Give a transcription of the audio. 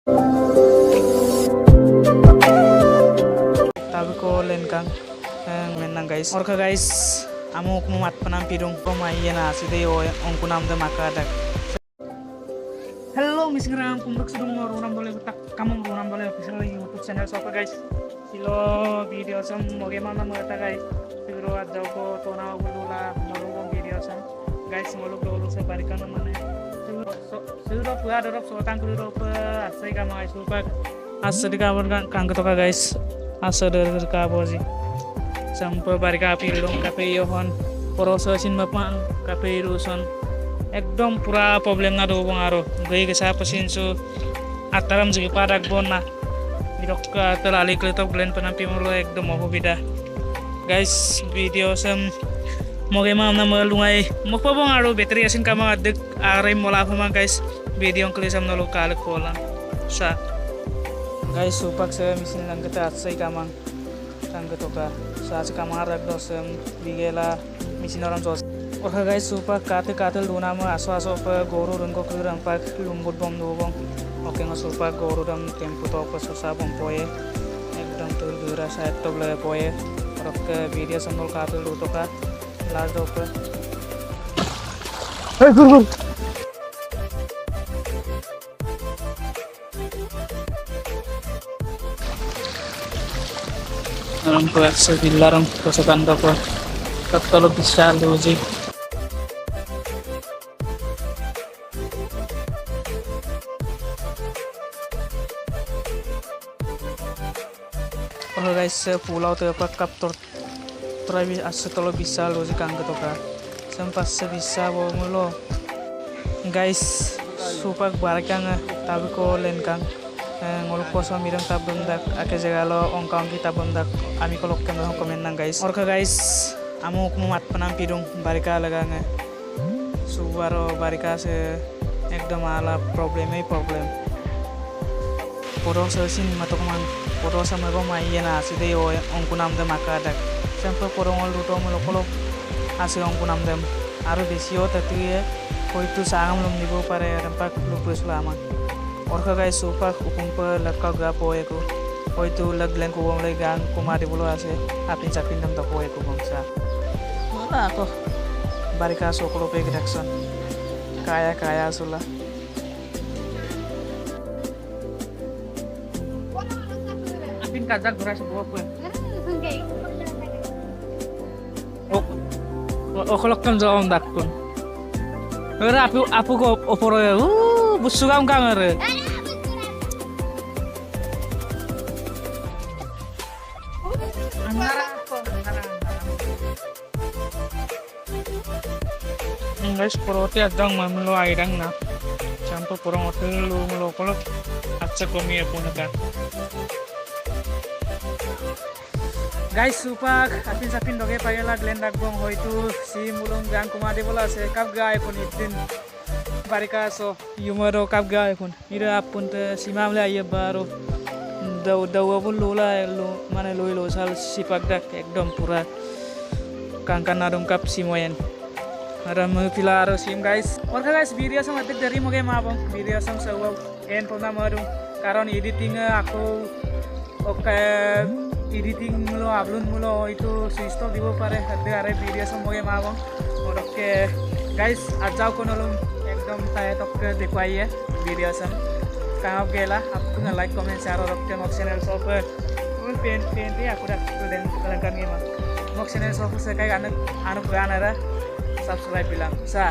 Tapi ko len kang menang guys. Orka guys, amuk mumat penampirung pemain aside ongku nam de makadak. Hello misngram kumruk sedung runam boleh tak kamu runam boleh official YouTube channel sopa guys. Silo video sam moge mana mata guys. Siguro adau ko tona ulula marung video sam guys ngoluk dulu se barikan mana. Siguro pura dorok sotang kuru pa asai ka mga supak. Asai ka kang ketoka guys. Asai ka boji. Sampai barika pilung kape yohon porososin bapak kape ruson ekdom pura problem na do bangaro gay kesa pasinsu ataram juga padak bona bidok terali kletok glen penampi mulo ekdom mau bida guys video sem moge mam na malungai mokpa bangaro battery asin kama adek are mola phama guys video klisam nalo kalak pola sa guys supak se misin lang kita atsai kamang tangga toka saat kamar rak dosem bigela misin orang sos. Oke guys supa kate luna ma aso pa goro run ko kurang pak lumbut bom dobong. Oke ngasupa goro dam tempo to pa sosa bom poye. Ekdam tur dura sa to ble poye. Rok video samol kate lu to ka lar do pa. Hey gur. Orang tua sebilarang kosakan toko kalau bisa luji oh guys pulau tu apa kaptor terawi asal bisa luji kang ketoka sempat sebisa bawa mulo guys supak barakang tapi ko len kang ngolok poso mirang tabundak ake jagalo ongkang kita bundak ami kolok kan komen nang guys orka guys amu mumat penampirung barika laganga suwaro barika se ekdom ala problem poro sesin matok man poro sama go mayena aside ongku nam de makadak sampai poro ngol ruto molo kolok ase ongku nam dem aru besio tatiye hoitu sangam lum nibo pare rampak lupus lama orka guys supak upung per lakau ga poe ko hoitu laglen ko wong legang kumari bulo ase apin sapin dam to poe ko bangsa mana ko barika sokolo pe gidakson kaya sula apin kajak beras buah ko oh kolok kan jaom dakun ora apu ko oporo busugam kangere guys porote adang mamlo airang na sampai porong hotel lu melo kolok acak komi punakan guys supak apin sapin doge payela glendak bong hoitu si mulung gang kumade bola se kap gae kon itin barika so yumaro kap gae kon ira apun te simamle aye baro daw pun lola lo mana lo sal sipak dak ekdom pura kangkan nadong kap simoyen ada pilar sim guys. Oke guys video sama dari moge mabong video sama sewa en pona maru karon editing aku oke editing mulo upload mulo itu sistem dibo pare ada video sama moge mabong oke guys ajau kono ekdom tay tok dekwai ya video sama kau gela aku like comment share oke mok channel sofa un pen dia aku dah student kelengkan gimana mok channel sofa sekai anak ganara subscribe bilang sa